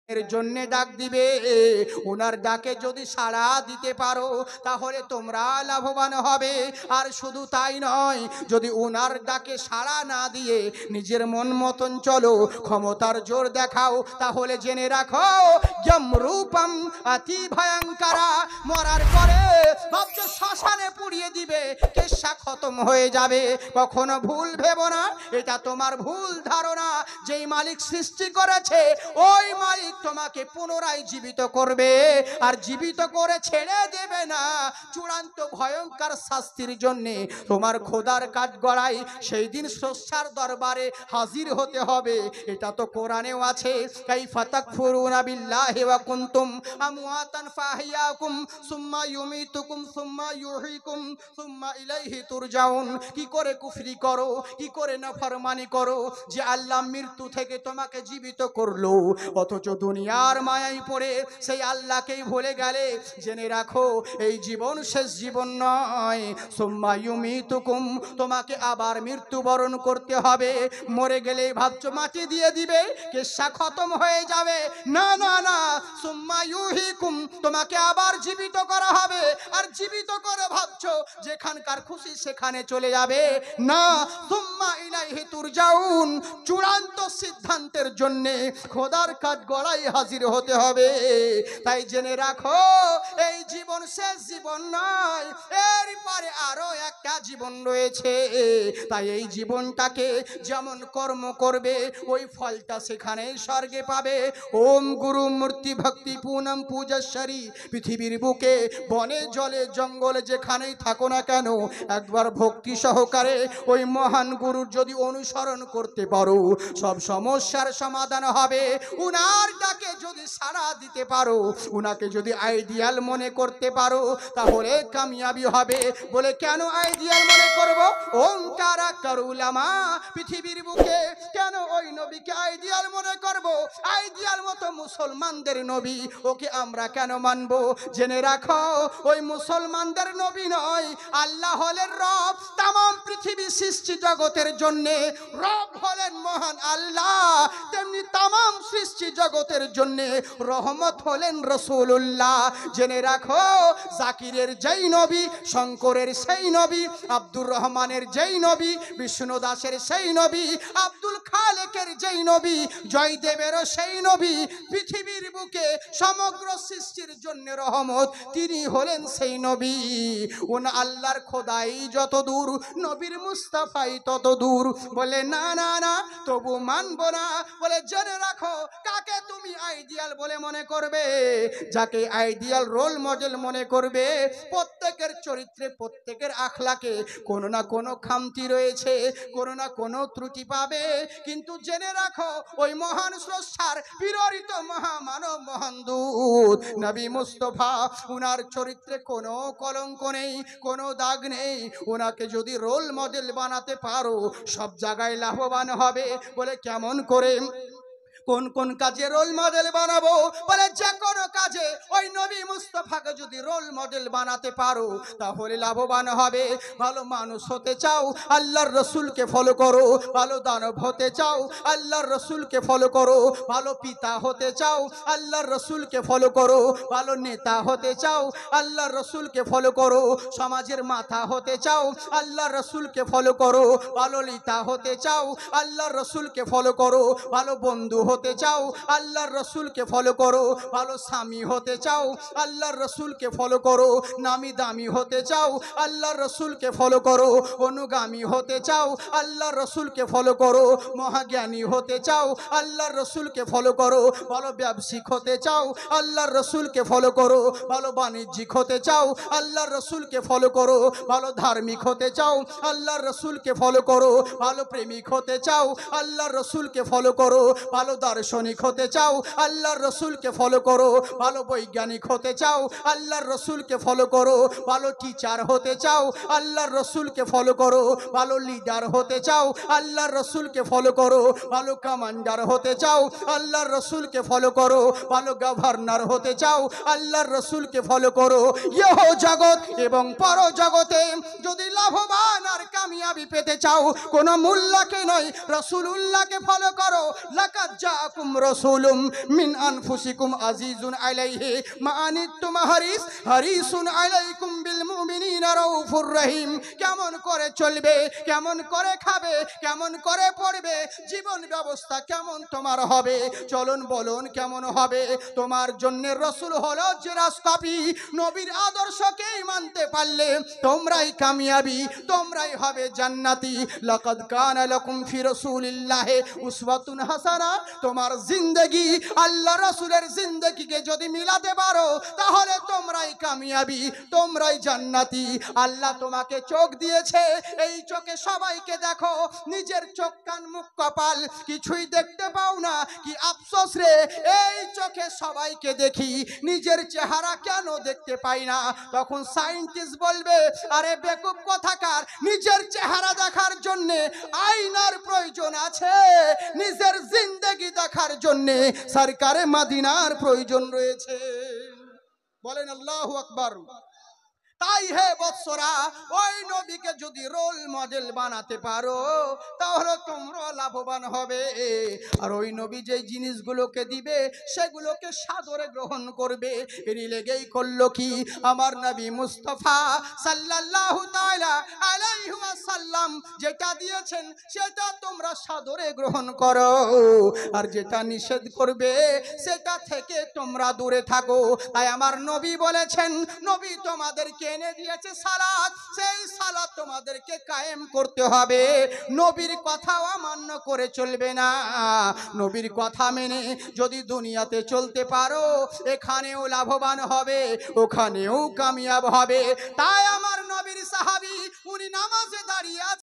এর জন্য ডাক দিবে। ওনার ডাকে যদি সাড়া দিতে পারো তাহলে তোমরা লাভবান হবে। আর শুধু তাই নয়, যদি ওনার ডাকে সাড়া না দিয়ে নিজের মন মতন চলো, ক্ষমতার জোর দেখাও, তাহলে জেনে রাখো যমরূপম অতি ভয়ঙ্করা, মরার পরে ভাবছো শ্মশানে পুড়িয়ে দিবে, কেশা খতম হয়ে যাবে। কখনো ভুল ভেবো না, এটা তোমার ভুল ধারণা। যেই মালিক সৃষ্টি করেছে ওই মালিক তোমাকে পুনরায় জীবিত করবে, আর জীবিত করে ছেড়ে দেবে না। চূড়ান্ত ভয়ঙ্কর শাস্তির জন্য তোমার খোদার কাঠ গড়াই সেই দিন স্রষ্টার দরবারে হাজির হতে হবে। এটা তো কোরআনেও আছে, কাইফা তাকফুরুনা বিল্লাহি ওয়া কুনতুম আমওয়াতান ফাহিয়াকুম সুম্মা ইউমিতুকুম সুম্মা ইউহয়িকুম সুম্মা ইলাইহি তুরজাউন। কি করে কুফরি করো, কি করে নাফরমানি করো যে আল্লাহ মৃত্যু থেকে তোমাকে জীবিত করলো, অথচ দুনিয়ার মায়ায় পড়ে সেই আল্লাহকেই ভুলে গেলে। জেনে রাখো এই জীবন শেষ জীবন নয়। সুম্মা ইউমিতুকুম, তোমাকে আবার মৃত্যুবরণ করতে হবে। মরে গেলে ভাবছো মাটি দিয়ে দিবে, কেশা খতম হয়ে যাবে। না না না, সুম্মা ইউহয়িকুম, তোমাকে আবার জীবিত করা হবে। আর জীবিত করে ভাবছো যেখানকার খুশি সেখানে চলে যাবে। না, সুম্মা ইলাইহি তুরজাউন, চূড়ান্ত সিদ্ধান্তের জন্য খোদার কাঠ গড়াই হাজির হতে হবে। তাই জেনে রাখো এই জীবন শেষ জীবন নয়, এরপরে আরো একটা জীবন রয়েছে। তাই এই জীবনটাকে যেমন কর্ম করবে ওই ফলটা সেখানে স্বর্গে পাবে। ওম গুরু মূর্তি ভক্তি পুনম পূজাশ্বরী। পৃথিবীর বুকে বনে জলে জঙ্গলে যেখানেই থাকো না কেন, একবার ভক্তি সহকারে ওই মহান গুরুর যদি অনুসরণ করতে পারো, সব সমস্যার সমাধান হবে। উনার ডাকে যদি সাড়া দিতে পারো, উনাকে যদি আইডিয়াল মনে করতে পারো, তাহলে কামিয়াবি হবে। বলে কেন আইডিয়াল মনে করব? ওঙ্কারা কারুলামা, পৃথিবীর বুকে কেন ওই নবীকে আইডিয়াল মনে করব? আইডিয়াল মতো মুসলমানদের নবী, ওকে আমরা কেন মানব? জেনে রাখো ওই মুসলমানদের নবী নয়, আল্লাহ হলেন রব। তাম পৃথিবী সৃষ্টি জগতের জন্য রব হলেন মহান আল্লাহ, তেমনি তাম সৃষ্টি জগতের জন্য রহমত হলেন রাসূলুল্লাহ। জেনে রাখো জাকিরের যেই নবী, শঙ্করের সেই নবী, আব্দুর রহমানের যেই নবী, বিষ্ণু দাসের সেই নবী, আব্দুল খালেকের যেই নবী, জয়দেবেরও সেই নবী, পৃথিবীর বুকে সমগ্র সৃষ্টির জন্য রহমত, তিনি হলেন সেই নবী। ওন আল্লাহর খোদাই যত দূর, নবীর মুস্তাফাই তত দূর। বলে না না না, তবু মানব না। বলে জেনে রাখো কাকে তুমি আইডিয়াল বলে মনে করবে? যাকে আইডিয়াল রোল মডেল মনে করবে, প্রত্যেকের চরিত্রে প্রত্যেকের আখলাকে কোনো না কোনো খামতি রয়েছে, কোনো না কোনো ত্রুটি পাবে। কিন্তু জেনে রাখো ওই মহান স্রষ্টার বিরহিত মহামানব মহান দূত নবী মুস্তফা, উনার চরিত্রে কোনো কলঙ্ক নেই, কোনো দাগ নেই। ওনাকে যদি রোল মডেল বানাতে পারো, সব জায়গায় লাভবান হবে। বলে কেমন করে, কোন কোন কাজে রোল মডেল বানাবো? বলে যে কোনো কাজে ওই নবী মুস্তাফাকে যদি রোল মডেল বানাতে পারো তাহলে লাভবান হবে। ভালো মানুষ হতে চাও, আল্লাহর রসুলকে ফলো করো। ভালো দানব হতে চাও, আল্লাহর রসুলকে ফলো করো। ভালো পিতা হতে চাও, আল্লাহর রসুলকে ফলো করো। ভালো নেতা হতে চাও, আল্লাহর রসুলকে ফলো করো। সমাজের মাথা হতে চাও, আল্লাহর রসুলকে ফলো করো। ভালো লিতা হতে চাও, আল্লাহর রসুলকে ফলো করো। ভালো বন্ধু হতে চাও, আল্লাহর রসুলকে ফলো করো। ভালো স্বামী হতে চাও, আল্লাহর রসুলকে ফলো করো। নামি দামি হতে চাও, আল্লাহর রসুলকে ফলো করো। অনুগামী হতে চাও, আল্লাহর রসুলকে ফলো করো। মহাজ্ঞানী হতে চাও, আল্লাহর রসুলকে ফলো করো। ভালো ব্যবসায়িক হতে চাও, আল্লাহর রসুলকে ফলো করো। ভালো বাণিজ্যিক হতে চাও, আল্লাহর রসুলকে ফলো করো। ভালো ধার্মিক হতে চাও, আল্লাহর রসুলকে ফলো করো। ভালো প্রেমিক হতে চাও, আল্লাহর রসুলকে ফলো করো। ভালো দার্শনিক হতে চাও, আল্লাহর রসুলকে ফলো করো। ভালো বৈজ্ঞানিক হতে চাও, আল্লাহর রসুলকে ফলো করো। ভালো টিচার হতে চাও, আল্লাহর রসুলকে ফলো করো। ভালো লিডার হতে চাও, আল্লাহর রসুলকে ফলো করো। ভালো কমান্ডার হতে চাও, আল্লাহর রসুলকে ফলো করো। ভালো গভর্নর হতে চাও, আল্লাহর রসুলকে ফলো করো। ইহ জগৎ এবং পর জগতে যদি লাভবান আর কামিয়াবি পেতে চাও, কোনো মোল্লাকে নয়, রাসূলুল্লাহকে ফলো করো। লাকাদ জাকুম রাসূলুম মিন আনফুসিকুম আজিজুন আলাইহি মা আনিতুম হারিসুন আলাইকুম বিল মুমিনিনা রাউফুর রহিম। কেমন করে চলবে, কেমন করে খাবে, কেমন করে পড়বে, জীবন ব্যবস্থা কেমন তোমার হবে, চলন বলন কেমন হবে? তোমার জন্য রাসূল হলো জিরাসকাপি। নবীর আদর্শকেই মানতে পারলে তোমরাই কামিয়াবি, তোমরাই হবে জান্নাতি। লাকাদ কানা লাকুম ফি রাসূলিল্লাহি উসওয়াতুন হাসানা। তোমার জিন্দেগি আল্লাহ রাসূলের জিন্দেগিকে যদি মিলাতে পারো তাহলে তোমরাই কামিয়াবি, তোমরাই জান্নাতি। আল্লাহ তোমাকে চোখ দিয়েছে, এই চোখে সবাইকে দেখো, নিজের চোখ কান মুখ কপাল কিছুই দেখতে পাও না, কি আফসোস রে। এই চোখে সবাইকে দেখি, নিজের চেহারা কেন দেখতে পাই না? তখন সায়েন্টিস্ট বলবে, আরে বেকুব কোথাকার, নিজের চেহারা দেখার জন্য আয়নার প্রয়োজন আছে, নিজের জিন্দেগি দেখার জন্য সরকারে মদিনার প্রয়োজন রয়েছে। বলেন আল্লাহু আকবার। তাই হে বৎসরা, ওই নবীকে যদি রোল মডেল বানাতে পারো তাহলে তোমরা লাভবান হবে। আর ওই নবী যে জিনিসগুলোকে দিবে সেগুলোকে সাদরে গ্রহণ করবে। এরই লেগেই করলো কি, আমার নবী মুস্তাফা সাল্লাল্লাহু তাআলা আলাইহি ওয়াসাল্লাম যেটা দিয়েছেন সেটা তোমরা সাদরে গ্রহণ করো, আর যেটা নিষেধ করবে সেটা থেকে তোমরা দূরে থাকো। তাই আমার নবী বলেছেন, নবী তোমাদেরকে এনে দিয়েছে সালাত, সেই সালাত তোমাদেরকে কায়েম করতে হবে। নবীর কথা অমান্য করে চলবে না। নবীর কথা মেনে যদি দুনিয়াতে চলতে পারো, এখানেও লাভবান হবে, ওখানেও কামিয়াব হবে। তাই আমার নবীর সাহাবী, উনি নামাজে দাঁড়িয়ে